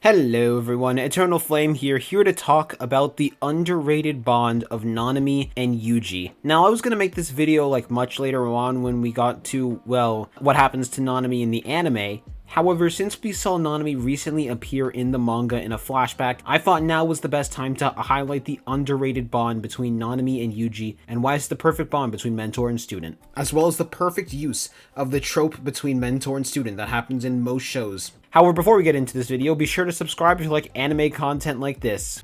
Hello everyone, Eternal Flame here to talk about the underrated bond of Nanami and Yuji. Now I was gonna make this video like much later on when we got to, well, what happens to Nanami in the anime. However, since we saw Nanami recently appear in the manga in a flashback, I thought now was the best time to highlight the underrated bond between Nanami and Yuji and why it's the perfect bond between mentor and student, as well as the perfect use of the trope between mentor and student that happens in most shows. However, before we get into this video, be sure to subscribe if you like anime content like this.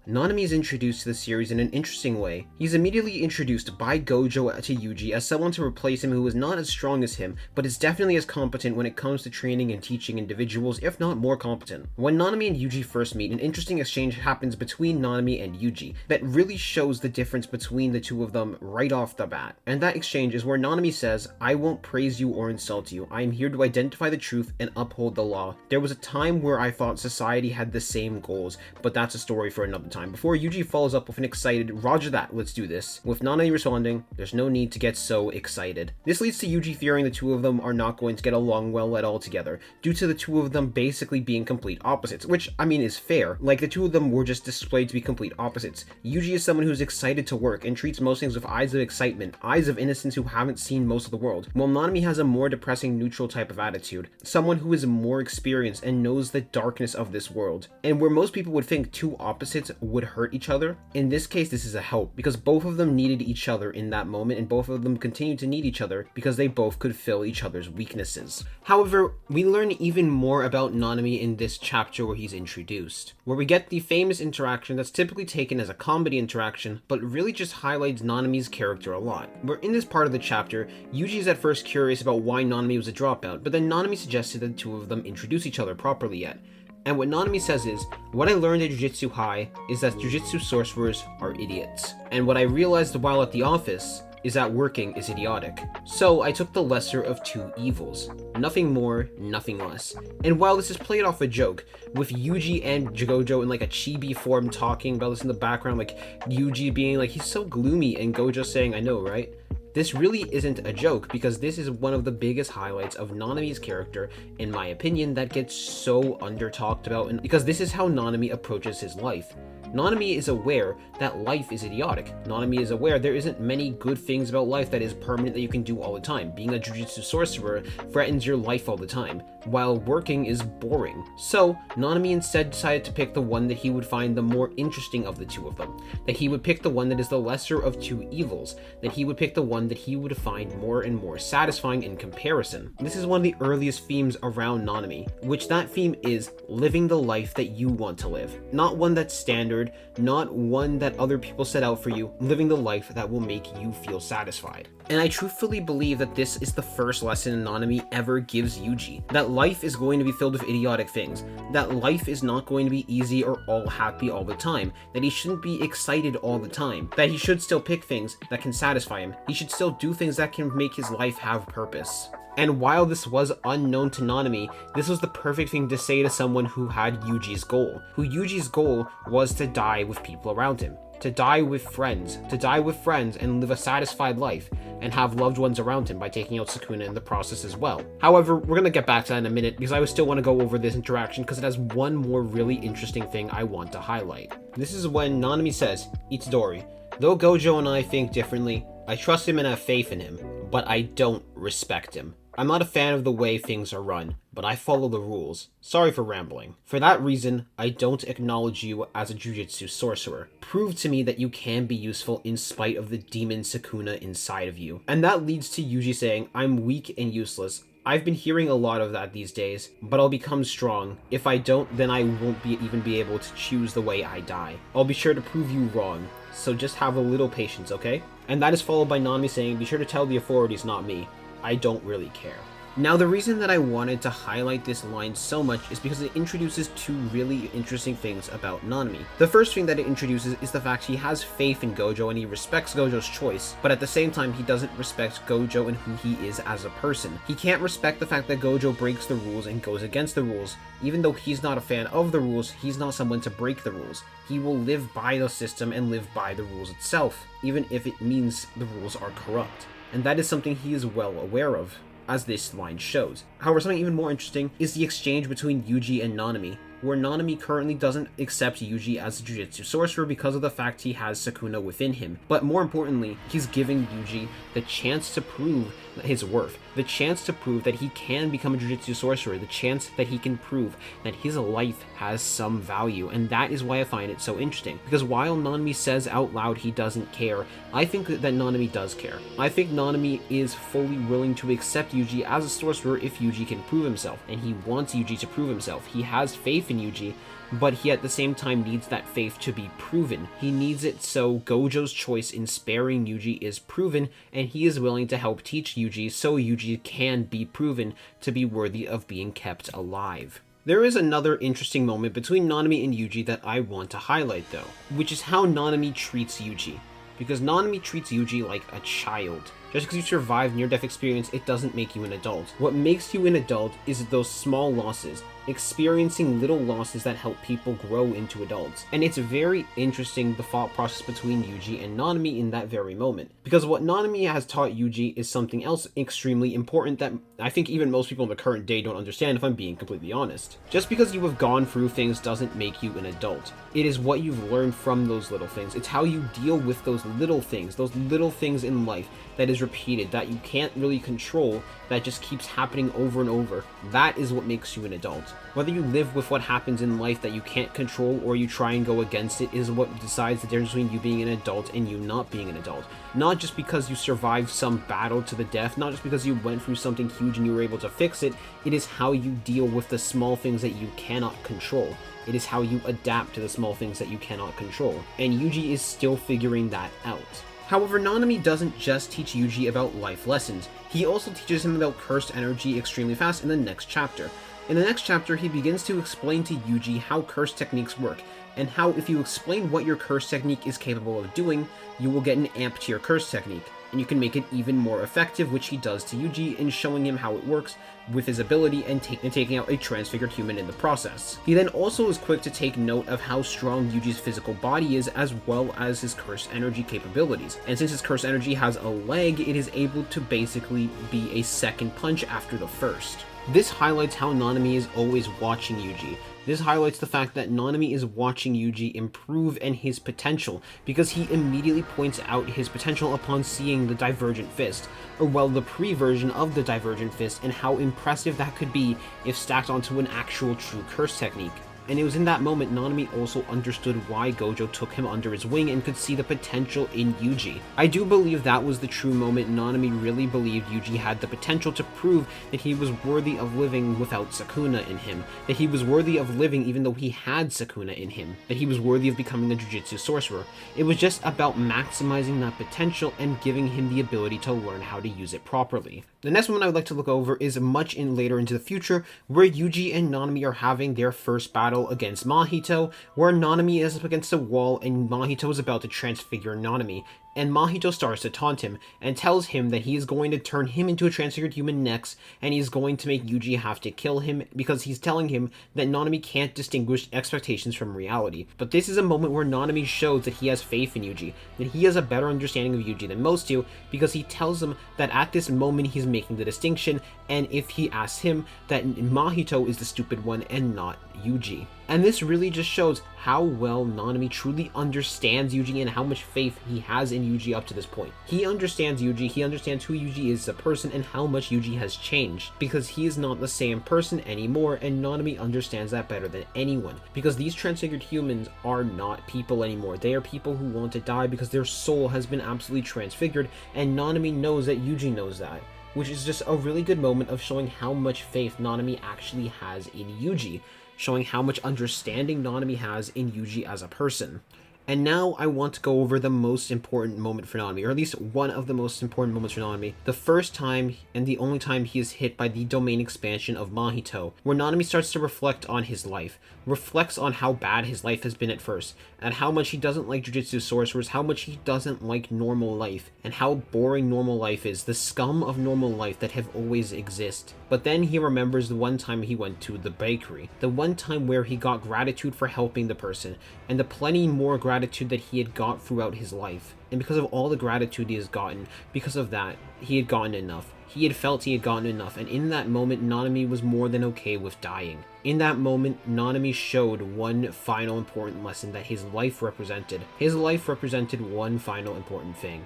Nanami is introduced to the series in an interesting way. He's immediately introduced by Gojo to Yuji as someone to replace him who is not as strong as him, but is definitely as competent when it comes to training and teaching individuals, if not more competent. When Nanami and Yuji first meet, an interesting exchange happens between Nanami and Yuji that really shows the difference between the two of them right off the bat. And that exchange is where Nanami says, "I won't praise you or insult you. I am here to identify the truth and uphold the law. There was a time where I thought society had the same goals, but that's a story for another time." Before Yuji follows up with an excited, "Roger that, let's do this," with Nanami responding, "There's no need to get so excited." This leads to Yuji fearing the two of them are not going to get along well at all together, due to the two of them basically being complete opposites, which, I mean, is fair. Like, the two of them were just displayed to be complete opposites. Yuji is someone who's excited to work and treats most things with eyes of excitement, eyes of innocence who haven't seen most of the world, while Nanami has a more depressing, neutral type of attitude, someone who is more experienced and knows the darkness of this world. And where most people would think two opposites would hurt each other, in this case this is a help, because both of them needed each other in that moment, and both of them continue to need each other because they both could fill each other's weaknesses. However, we learn even more about Nanami in this chapter where he's introduced, where we get the famous interaction that's typically taken as a comedy interaction, but really just highlights Nanami's character a lot. Where in this part of the chapter, Yuji is at first curious about why Nanami was a dropout, but then Nanami suggested that the two of them introduce each other properly yet. And what Nanami says is, "What I learned at Jujutsu High is that Jujutsu sorcerers are idiots. And what I realized while at the office is that working is idiotic. So I took the lesser of two evils. Nothing more, nothing less." And while this is played off a joke, with Yuji and Gojo in like a chibi form talking about this in the background, like Yuji being like, he's so gloomy, and Gojo saying, "I know, right?" This really isn't a joke, because this is one of the biggest highlights of Nanami's character, in my opinion, that gets so under-talked about, and because this is how Nanami approaches his life. Nanami is aware that life is idiotic. Nanami is aware there isn't many good things about life that is permanent that you can do all the time. Being a Jujutsu sorcerer threatens your life all the time, while working is boring. So, Nanami instead decided to pick the one that he would find the more interesting of the two of them. That he would pick the one that is the lesser of two evils. That he would pick the one that he would find more and more satisfying in comparison. This is one of the earliest themes around Nanami, which that theme is living the life that you want to live. Not one that's standard, not one that other people set out for you, living the life that will make you feel satisfied. And I truthfully believe that this is the first lesson Nanami ever gives Yuji. That life is going to be filled with idiotic things. That life is not going to be easy or all happy all the time. That he shouldn't be excited all the time. That he should still pick things that can satisfy him. He should still do things that can make his life have purpose. And while this was unknown to Nanami, this was the perfect thing to say to someone who had Yuji's goal. Yuji's goal was to die with people around him. To die with friends and live a satisfied life, and have loved ones around him by taking out Sukuna in the process as well. However, we're gonna get back to that in a minute, because I still want to go over this interaction because it has one more really interesting thing I want to highlight. This is when Nanami says, "Itadori, though Gojo and I think differently, I trust him and have faith in him, but I don't respect him. I'm not a fan of the way things are run, but I follow the rules. Sorry for rambling. For that reason, I don't acknowledge you as a Jujutsu sorcerer. Prove to me that you can be useful in spite of the demon Sukuna inside of you." And that leads to Yuji saying, "I'm weak and useless. I've been hearing a lot of that these days, but I'll become strong. If I don't, then I won't even be able to choose the way I die. I'll be sure to prove you wrong. So just have a little patience, okay?" And that is followed by Nanami saying, "Be sure to tell the authorities, not me. I don't really care." Now, the reason that I wanted to highlight this line so much is because it introduces two really interesting things about Nanami. The first thing that it introduces is the fact he has faith in Gojo and he respects Gojo's choice, but at the same time he doesn't respect Gojo and who he is as a person. He can't respect the fact that Gojo breaks the rules and goes against the rules. Even though he's not a fan of the rules, he's not someone to break the rules. He will live by the system and live by the rules itself, even if it means the rules are corrupt. and that is something he is well aware of, as this line shows. However, something even more interesting is the exchange between Yuji and Nanami, where Nanami currently doesn't accept Yuji as a Jujutsu sorcerer because of the fact he has Sukuna within him. But more importantly, he's giving Yuji the chance to prove his worth, the chance to prove that he can become a Jujutsu sorcerer, the chance that he can prove that his life has some value. And that is why I find it so interesting, because while Nanami says out loud he doesn't care, I think that Nanami does care. I think Nanami is fully willing to accept Yuji as a sorcerer if Yuji can prove himself, and he wants Yuji to prove himself. He has faith in Yuji, but he at the same time needs that faith to be proven. He needs it so Gojo's choice in sparing Yuji is proven, and he is willing to help teach Yuji so Yuji can be proven to be worthy of being kept alive. There is another interesting moment between Nanami and Yuji that I want to highlight though, which is how Nanami treats Yuji. Because Nanami treats Yuji like a child. Just because you survive near-death experience, it doesn't make you an adult. What makes you an adult is those small losses, experiencing little losses that help people grow into adults. And it's very interesting, the thought process between Yuji and Nanami in that very moment. Because what Nanami has taught Yuji is something else extremely important that I think even most people in the current day don't understand, if I'm being completely honest. Just because you have gone through things doesn't make you an adult. It is what you've learned from those little things. It's how you deal with those little things in life that is repeated, that you can't really control, that just keeps happening over and over. That is what makes you an adult. Whether you live with what happens in life that you can't control or you try and go against it is what decides the difference between you being an adult and you not being an adult. Not just because you survived some battle to the death, not just because you went through something huge and you were able to fix it. It is how you deal with the small things that you cannot control. It is how you adapt to the small things that you cannot control. And Yuji is still figuring that out. However, Nanami doesn't just teach Yuji about life lessons. He also teaches him about cursed energy extremely fast in the next chapter. In the next chapter, he begins to explain to Yuji how curse techniques work, and how if you explain what your curse technique is capable of doing, you will get an amp to your curse technique, and you can make it even more effective, which he does to Yuji in showing him how it works with his ability and taking out a transfigured human in the process. He then also is quick to take note of how strong Yuji's physical body is, as well as his curse energy capabilities. And since his curse energy has a leg, it is able to basically be a second punch after the first. This highlights how Nanami is always watching Yuji. This highlights the fact that Nanami is watching Yuji improve and his potential, because he immediately points out his potential upon seeing the Divergent Fist, or well, the pre-version of the Divergent Fist, and how impressive that could be if stacked onto an actual true curse technique. And it was in that moment Nanami also understood why Gojo took him under his wing and could see the potential in Yuji. I do believe that was the true moment Nanami really believed Yuji had the potential to prove that he was worthy of living without Sukuna in him, that he was worthy of living even though he had Sukuna in him, that he was worthy of becoming a Jujutsu sorcerer. It was just about maximizing that potential and giving him the ability to learn how to use it properly. The next one I would like to look over is much later into the future, where Yuji and Nanami are having their first battle against Mahito, where Nanami is up against a wall and Mahito is about to transfigure Nanami. And Mahito starts to taunt him and tells him that he is going to turn him into a transfigured human next, and he's going to make Yuji have to kill him because he's telling him that Nanami can't distinguish expectations from reality. But this is a moment where Nanami shows that he has faith in Yuji, that he has a better understanding of Yuji than most do, because he tells him that at this moment he's making the distinction, and if he asks him, that Mahito is the stupid one and not Yuji. And this really just shows how well Nanami truly understands Yuji and how much faith he has in Yuji up to this point. He understands Yuji, he understands who Yuji is as a person and how much Yuji has changed, because he is not the same person anymore, and Nanami understands that better than anyone. Because these transfigured humans are not people anymore. They are people who want to die because their soul has been absolutely transfigured, and Nanami knows that Yuji knows that. Which is just a really good moment of showing how much faith Nanami actually has in Yuji, showing how much understanding Nanami has in Yuji as a person. And now I want to go over the most important moment for Nanami, or at least one of the most important moments for Nanami. The first time and the only time he is hit by the domain expansion of Mahito, where Nanami starts to reflect on his life, reflects on how bad his life has been at first, and how much he doesn't like Jujutsu sorcerers, how much he doesn't like normal life, and how boring normal life is, the scum of normal life that have always existed. But then he remembers the one time he went to the bakery, the one time where he got gratitude for helping the person, and the plenty more gratitude gratitude that he had got throughout his life. And because of all the gratitude he has gotten, because of that, he had gotten enough. He had felt he had gotten enough, and in that moment, Nanami was more than okay with dying. In that moment, Nanami showed one final important lesson that his life represented. His life represented one final important thing.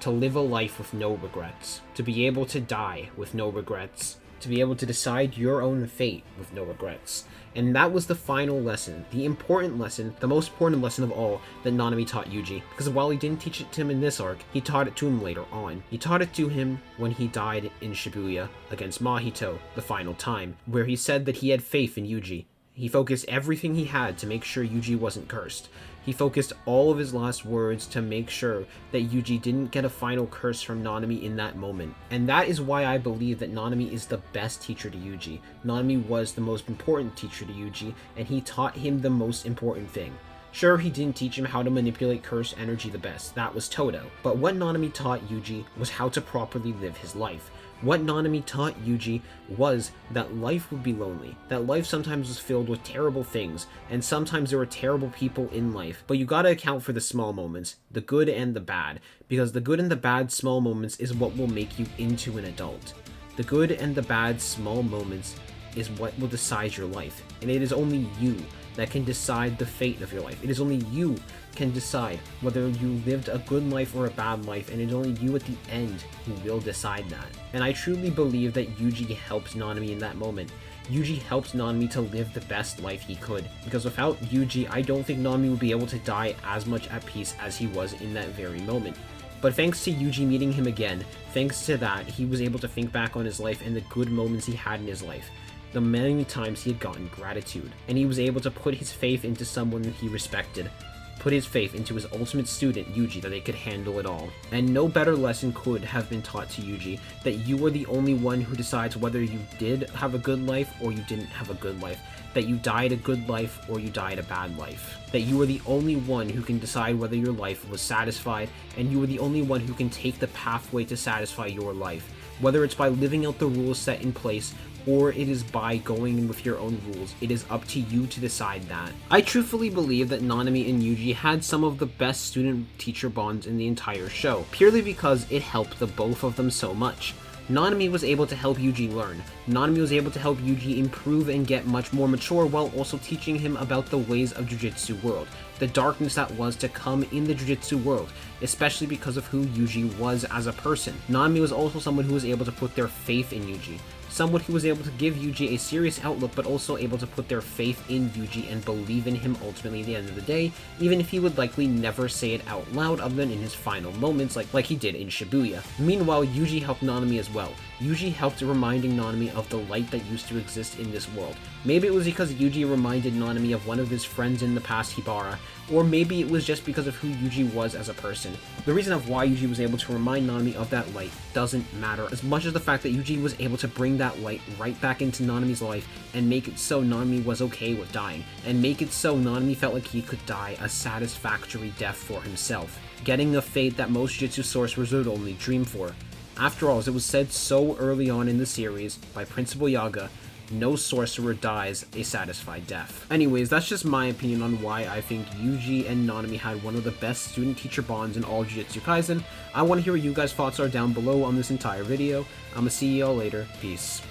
To live a life with no regrets. To be able to die with no regrets. To be able to decide your own fate with no regrets. And that was the final lesson, the important lesson, the most important lesson of all that Nanami taught Yuji. Because while he didn't teach it to him in this arc, he taught it to him later on. He taught it to him when he died in Shibuya against Mahito, the final time, where he said that he had faith in Yuji. He focused everything he had to make sure Yuji wasn't cursed. He focused all of his last words to make sure that Yuji didn't get a final curse from Nanami in that moment. And that is why I believe that Nanami is the best teacher to Yuji. Nanami was the most important teacher to Yuji, and he taught him the most important thing. Sure, he didn't teach him how to manipulate curse energy the best, that was Todo. But what Nanami taught Yuji was how to properly live his life. What Nanami taught Yuji was that life would be lonely, that life sometimes was filled with terrible things, and sometimes there were terrible people in life, but you gotta account for the small moments, the good and the bad, because the good and the bad small moments is what will make you into an adult. The good and the bad small moments is what will decide your life, and it is only you that can decide the fate of your life. It is only you can decide whether you lived a good life or a bad life, and it's only you at the end who will decide that. And I truly believe that Yuji helped Nanami in that moment. Yuji helped Nanami to live the best life he could, because without Yuji, I don't think Nanami would be able to die as much at peace as he was in that very moment. But thanks to Yuji meeting him again, thanks to that, he was able to think back on his life and the good moments he had in his life. The many times he had gotten gratitude, and he was able to put his faith into someone that he respected, put his faith into his ultimate student, Yuji, that they could handle it all. And no better lesson could have been taught to Yuji, that you are the only one who decides whether you did have a good life or you didn't have a good life, that you died a good life or you died a bad life, that you are the only one who can decide whether your life was satisfied, and you are the only one who can take the pathway to satisfy your life, whether it's by living out the rules set in place or it is by going in with your own rules. It is up to you to decide that. I truthfully believe that Nanami and Yuji had some of the best student-teacher bonds in the entire show, purely because it helped the both of them so much. Nanami was able to help Yuji learn. Nanami was able to help Yuji improve and get much more mature while also teaching him about the ways of Jujutsu world, the darkness that was to come in the Jujutsu world, especially because of who Yuji was as a person. Nanami was also someone who was able to put their faith in Yuji, someone who was able to give Yuji a serious outlook but also able to put their faith in Yuji and believe in him ultimately at the end of the day, even if he would likely never say it out loud other than in his final moments like he did in Shibuya. Meanwhile, Yuji helped Nanami as well. Yuji helped reminding Nanami of the light that used to exist in this world. Maybe it was because Yuji reminded Nanami of one of his friends in the past, Hibara, or maybe it was just because of who Yuji was as a person. The reason of why Yuji was able to remind Nanami of that light doesn't matter as much as the fact that Yuji was able to bring that light right back into Nanami's life and make it so Nanami was okay with dying, and make it so Nanami felt like he could die a satisfactory death for himself, getting the fate that most Jujutsu sorcerers would only dream for. After all, as it was said so early on in the series by Principal Yaga, no sorcerer dies a satisfied death. Anyways, that's just my opinion on why I think Yuji and Nanami had one of the best student-teacher bonds in all Jujutsu Kaisen. I want to hear what you guys' thoughts are down below on this entire video. I'ma see y'all later. Peace.